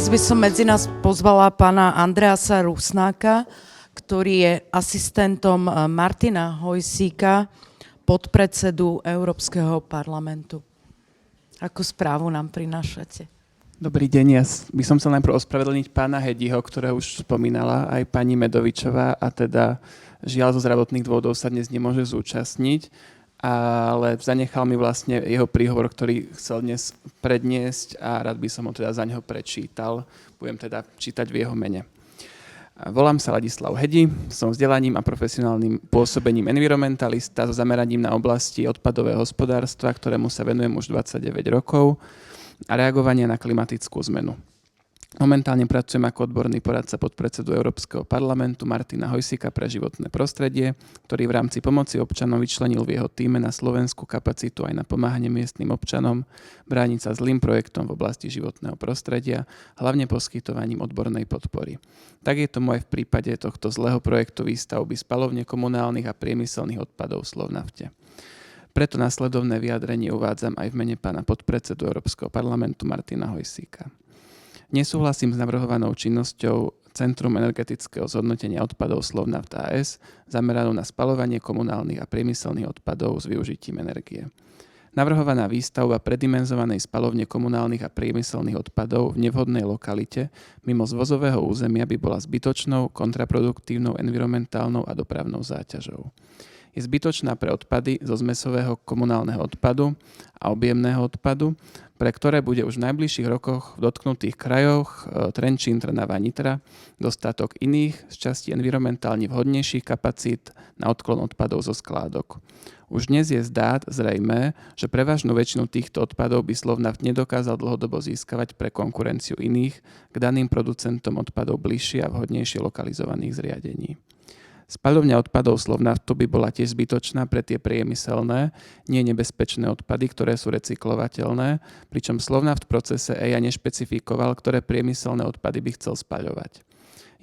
Dnes by som medzi nás pozvala pána Andreasa Rusnáka, ktorý je asistentom Martina Hojsíka, podpredsedu Európskeho parlamentu. Akú správu nám prinášate? Dobrý deň, ja by som chcel najprv ospravedlniť pána Hediho, ktorého už spomínala aj pani Medovičová, a teda žiaľ zo zdravotných dôvodov sa dnes nemôže zúčastniť, ale zanechal mi vlastne jeho príhovor, ktorý chcel dnes predniesť a rád by som ho teda za neho prečítal. Budem teda čítať v jeho mene. Volám sa Ladislav Hedi, som vzdelaním a profesionálnym pôsobením environmentalista so zameraním na oblasti odpadového hospodárstva, ktorému sa venujem už 29 rokov a reagovania na klimatickú zmenu. Momentálne pracujem ako odborný poradca podpredsedu Európskeho parlamentu Martina Hojsíka pre životné prostredie, ktorý v rámci pomoci občanom vyčlenil v jeho tíme na slovenskú kapacitu aj na pomáhanie miestnym občanom brániť sa zlým projektom v oblasti životného prostredia, hlavne poskytovaním odbornej podpory. Tak je tomu aj v prípade tohto zlého projektu výstavby spaľovne komunálnych a priemyselných odpadov v Slovnafte. Preto nasledovné vyjadrenie uvádzam aj v mene pána podpredsedu Európskeho parlamentu Martina Hojsíka. Nesúhlasím s navrhovanou činnosťou Centrum energetického zhodnotenia odpadov Slovnaft a.s. zameranú na spaľovanie komunálnych a priemyselných odpadov s využitím energie. Navrhovaná výstavba predimenzovanej spaľovne komunálnych a priemyselných odpadov v nevhodnej lokalite mimo zvozového územia by bola zbytočnou, kontraproduktívnou, environmentálnou a dopravnou záťažou. Je zbytočná pre odpady zo zmesového komunálneho odpadu a objemného odpadu, pre ktoré bude už v najbližších rokoch v dotknutých krajoch Trenčín, Trnava, Nitra dostatok iných, z časti environmentálne vhodnejších kapacít na odklon odpadov zo skládok. Už dnes je zdá zrejmé, že prevažnú väčšinu týchto odpadov by Slovnaft nedokázal dlhodobo získavať pre konkurenciu iných k daným producentom odpadov bližšie a vhodnejšie lokalizovaných zriadení. Spaľovňa odpadov Slovnaftu by bola tiež zbytočná pre tie priemyselné, nie nebezpečné odpady, ktoré sú recyklovateľné, pričom Slovnaft v procese EIA nešpecifikoval, ktoré priemyselné odpady by chcel spaľovať.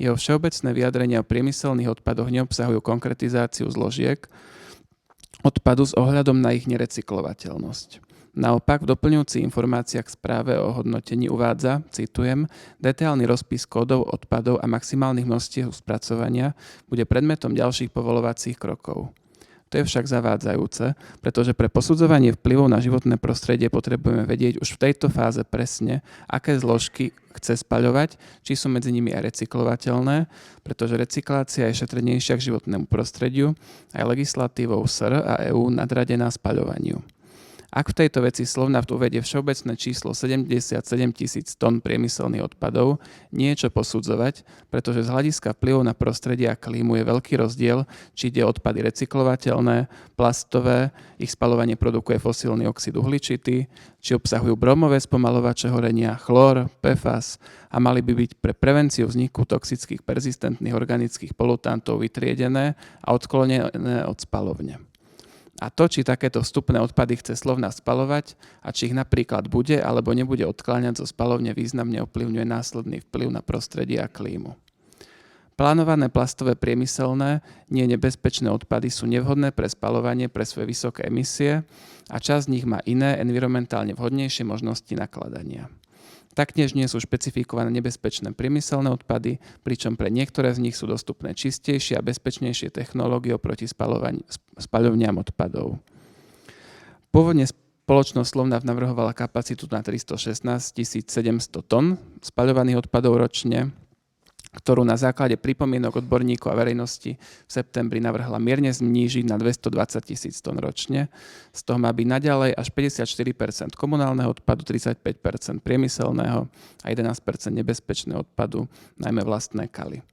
Jeho všeobecné vyjadrenia o priemyselných odpadoch neobsahujú konkretizáciu zložiek odpadu s ohľadom na ich nerecyklovateľnosť. Naopak, v doplňujúcich informáciách k správe o hodnotení uvádza, citujem, detailný rozpis kódov odpadov a maximálnych množstiev spracovania bude predmetom ďalších povoľovacích krokov. To je však zavádzajúce, pretože pre posudzovanie vplyvov na životné prostredie potrebujeme vedieť už v tejto fáze presne, aké zložky chce spaľovať, či sú medzi nimi aj recyklovateľné, pretože recyklácia je šetrnejšia k životnému prostrediu aj legislatívou SR a EÚ nadradená spaľovaniu. Ak v tejto veci Slovnaft uvedie všeobecné číslo 77 000 tón priemyselných odpadov, nie je čo posudzovať, pretože z hľadiska vplyvu na prostredie a klímu je veľký rozdiel, či ide o odpady recyklovateľné, plastové, ich spaľovanie produkuje fosílny oxid uhličitý, či obsahujú bromové spomalovače horenia, chlór, PFAS a mali by byť pre prevenciu vzniku toxických persistentných organických polutantov vytriedené a odklonené od spaľovne. A to, či takéto vstupné odpady chce Slovnaft spaľovať a či ich napríklad bude alebo nebude odkláňať zo spaľovne, významne ovplyvňuje následný vplyv na prostredie a klímu. Plánované plastové priemyselné, nie nebezpečné odpady sú nevhodné pre spaľovanie pre svoje vysoké emisie a časť z nich má iné, environmentálne vhodnejšie možnosti nakladania. Taktiež nie sú špecifikované nebezpečné priemyselné odpady, pričom pre niektoré z nich sú dostupné čistejšie a bezpečnejšie technológie oproti spaľovniam odpadov. Pôvodne spoločnosť Slovnaft navrhovala kapacitu na 316 700 tón spaľovaných odpadov ročne, ktorú na základe pripomienok odborníkov a verejnosti v septembri navrhla mierne znížiť na 220 000 tón ročne. Z toho má byť naďalej až 54% komunálneho odpadu, 35% priemyselného a 11% nebezpečného odpadu, najmä vlastné kaly.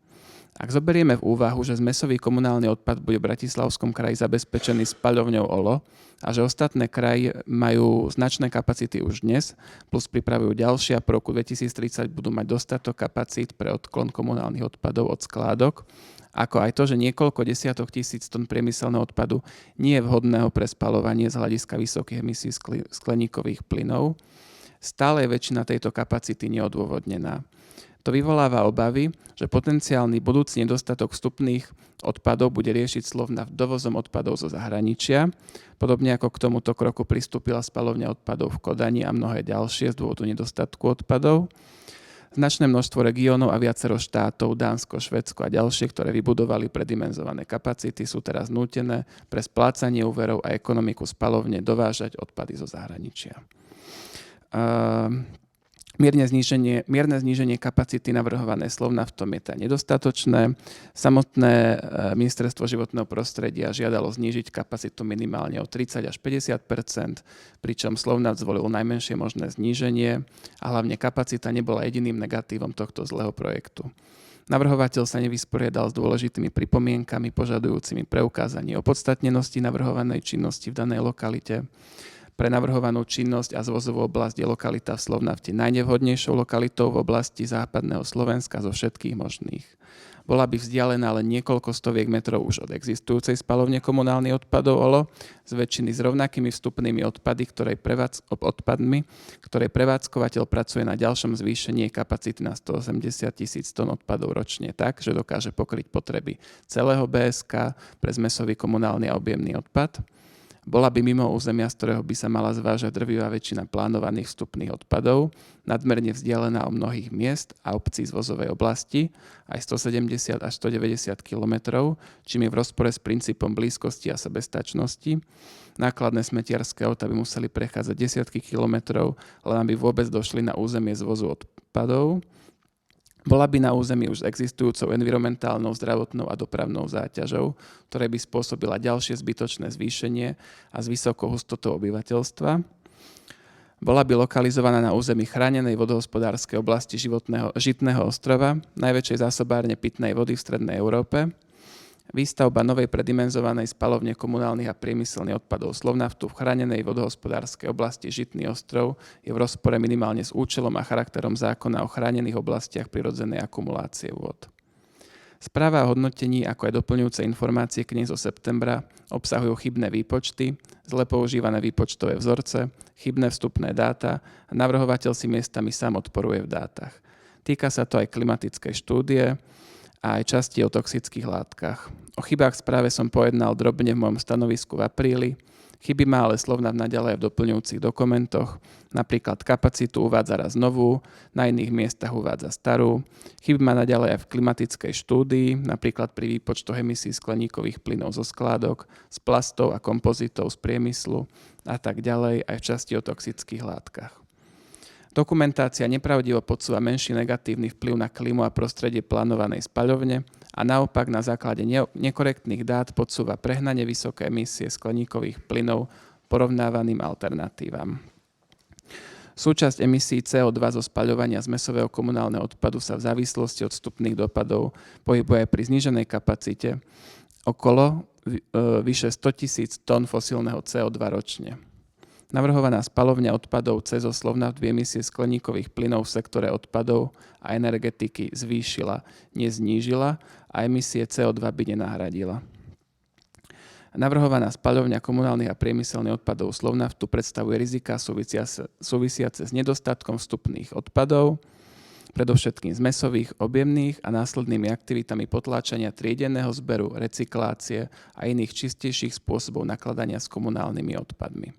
Ak zoberieme v úvahu, že zmesový komunálny odpad bude v Bratislavskom kraji zabezpečený spaľovňou OLO a že ostatné kraji majú značné kapacity už dnes, plus pripravujú ďalšie a po roku 2030 budú mať dostatok kapacít pre odklon komunálnych odpadov od skládok, ako aj to, že niekoľko desiatok tisíc tón priemyselného odpadu nie je vhodného pre spaľovanie z hľadiska vysokých emisí skleníkových plynov, stále je väčšina tejto kapacity neodôvodnená. To vyvoláva obavy, že potenciálny budúci nedostatok vstupných odpadov bude riešiť Slovnaft dovozom odpadov zo zahraničia, podobne ako k tomuto kroku pristúpila spaľovňa odpadov v Kodani a mnohé ďalšie z dôvodu nedostatku odpadov. Značné množstvo regiónov a viacero štátov, Dánsko, Švédsko a ďalšie, ktoré vybudovali predimenzované kapacity, sú teraz nútené pre splácanie úverov a ekonomiku spaľovne dovážať odpady zo zahraničia. Mierne zníženie kapacity navrhované Slovnaftom je teda nedostatočné. Samotné ministerstvo životného prostredia žiadalo znížiť kapacitu minimálne o 30 až 50%, pričom Slovnaft zvolil najmenšie možné zníženie a hlavne kapacita nebola jediným negatívom tohto zlého projektu. Navrhovateľ sa nevysporiadal s dôležitými pripomienkami požadujúcimi preukázanie opodstatnenosti navrhovanej činnosti v danej lokalite. Pre navrhovanú činnosť a zvozovú oblasť je lokalita v Slovnafte najnevhodnejšou lokalitou v oblasti západného Slovenska zo všetkých možných. Bola by vzdialená len niekoľko stoviek metrov už od existujúcej spaľovne komunálnych odpadov OLO, z väčšiny s rovnakými vstupnými odpadmi, ktorej prevádzkovateľ pracuje na ďalšom zvýšení kapacity na 180 000 tón odpadov ročne tak, že dokáže pokryť potreby celého BSK pre zmesový komunálny a objemný odpad. Bola by mimo územia, z ktorého by sa mala zvážať drvivá väčšina plánovaných vstupných odpadov, nadmerne vzdialená o mnohých miest a obcí z vozovej oblasti, aj 170 až 190 km, čím je v rozpore s princípom blízkosti a sebestačnosti. Nákladné smetiarské auta by museli prechádzať desiatky kilometrov, len aby vôbec došli na územie zvozu odpadov. Bola by na území už existujúcou environmentálnou, zdravotnou a dopravnou záťažou, ktoré by spôsobila ďalšie zbytočné zvýšenie a s vysokou hustotou obyvateľstva. Bola by lokalizovaná na území chránenej vodohospodárskej oblasti Žitného ostrova, najväčšej zásobárne pitnej vody v strednej Európe. Výstavba novej predimenzovanej spaľovne komunálnych a priemyselných odpadov Slovnaftu v chránenej vodohospodárskej oblasti Žitný ostrov je v rozpore minimálne s účelom a charakterom zákona o chránených oblastiach prirodzenej akumulácie vôd. Správa o hodnotení, ako aj doplňujúce informácie k nej zo septembra obsahujú chybné výpočty, zle používané výpočtové vzorce, chybné vstupné dáta a navrhovateľ si miestami sám odporuje v dátach. Týka sa to aj klimatickej štúdie a aj časti o toxických látkach. O chybách v správe som pojednal drobne v mojom stanovisku v apríli. Chyby má ale Slovnaft naďalej v doplňujúcich dokumentoch. Napríklad kapacitu uvádza raz novú, na iných miestach uvádza starú. Chyby má naďalej aj v klimatickej štúdii, napríklad pri výpočtoch emisí skleníkových plynov zo skládok, z plastov a kompozitov z priemyslu a tak ďalej, aj v časti o toxických látkach. Dokumentácia nepravdivo podsúva menší negatívny vplyv na klímu a prostredie plánovanej spaľovne a naopak na základe nekorektných dát podsúva prehnane vysoké emisie skleníkových plynov porovnávaným alternatívam. Súčasť emisí CO2 zo spaľovania zmesového komunálneho odpadu sa v závislosti od vstupných dopadov pohybuje pri zníženej kapacite okolo vyše 100 000 tón fosílneho CO2 ročne. Navrhovaná spaľovňa odpadov zo Slovnaft by emisie skleníkových plynov v sektore odpadov a energetiky zvýšila, neznížila a emisie CO2 by nenahradila. Navrhovaná spaľovňa komunálnych a priemyselných odpadov Slovnaftu predstavuje riziká súvisiace s nedostatkom vstupných odpadov, predovšetkým zmesových, objemných a následnými aktivitami potláčania triedenného zberu, recyklácie a iných čistejších spôsobov nakladania s komunálnymi odpadmi.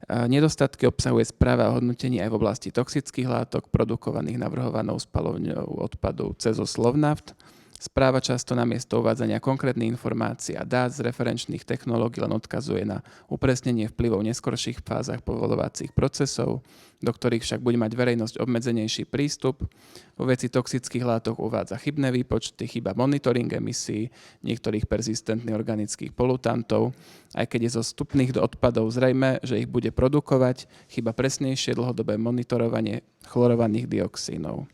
Nedostatky obsahuje správa o hodnotení aj v oblasti toxických látok produkovaných navrhovanou spaľovňou odpadov zo Slovnaft. Správa často namiesto uvádzania konkrétnych informácií a dát z referenčných technológií len odkazuje na upresnenie vplyvov v neskorších fázach povoľovacích procesov, do ktorých však bude mať verejnosť obmedzenejší prístup. Vo veci toxických látok uvádza chybné výpočty, chýba monitoring emisí niektorých perzistentných organických polutantov, aj keď je zo vstupných do odpadov zrejme, že ich bude produkovať, chýba presnejšie dlhodobé monitorovanie chlorovaných dioxínov.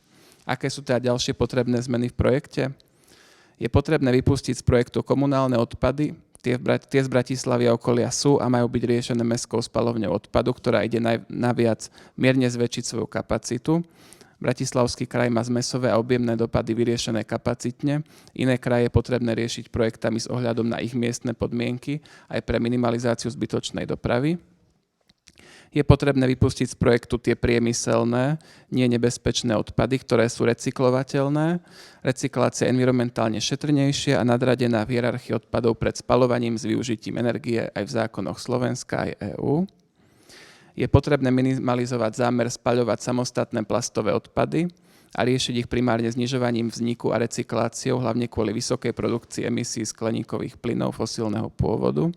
Aké sú teda ďalšie potrebné zmeny v projekte? Je potrebné vypustiť z projektu komunálne odpady. Tie z Bratislavy a okolia sú a majú byť riešené mestskou spaľovňou odpadu, ktorá ide naviac mierne zväčšiť svoju kapacitu. Bratislavský kraj má zmesové a objemné dopady vyriešené kapacitne. Iné kraje je potrebné riešiť projektami s ohľadom na ich miestne podmienky aj pre minimalizáciu zbytočnej dopravy. Je potrebné vypustiť z projektu tie priemyselné, nie nebezpečné odpady, ktoré sú recyklovateľné. Recyklácia je environmentálne šetrnejšia a nadradená v hierarchii odpadov pred spaľovaním s využitím energie aj v zákonoch Slovenska aj EÚ. Je potrebné minimalizovať zámer spaľovať samostatné plastové odpady. a riešiť ich primárne znižovaním vzniku a recykláciou, hlavne kvôli vysokej produkcii emisí skleníkových plynov fosílneho pôvodu.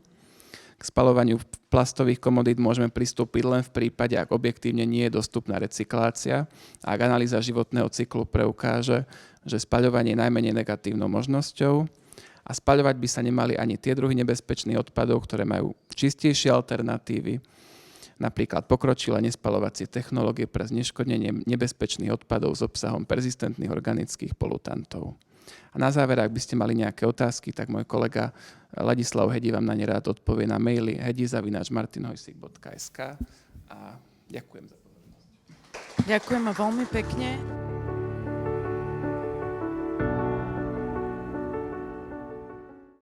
K spaľovaniu plastových komodít môžeme pristúpiť len v prípade, ak objektívne nie je dostupná recyklácia a ak analýza životného cyklu preukáže, že spaľovanie je najmenej negatívnou možnosťou. A spaľovať by sa nemali ani tie druhy nebezpečných odpadov, ktoré majú čistejšie alternatívy, napríklad pokročilé nespaľovacie technológie pre zneškodnenie nebezpečných odpadov s obsahom perzistentných organických polutantov. A na záver, ak by ste mali nejaké otázky, tak môj kolega Ladislav Hedi vám na ne rád odpovie na maily hedi@martinhojsik.sk a ďakujem za pozornosť. Ďakujeme veľmi pekne.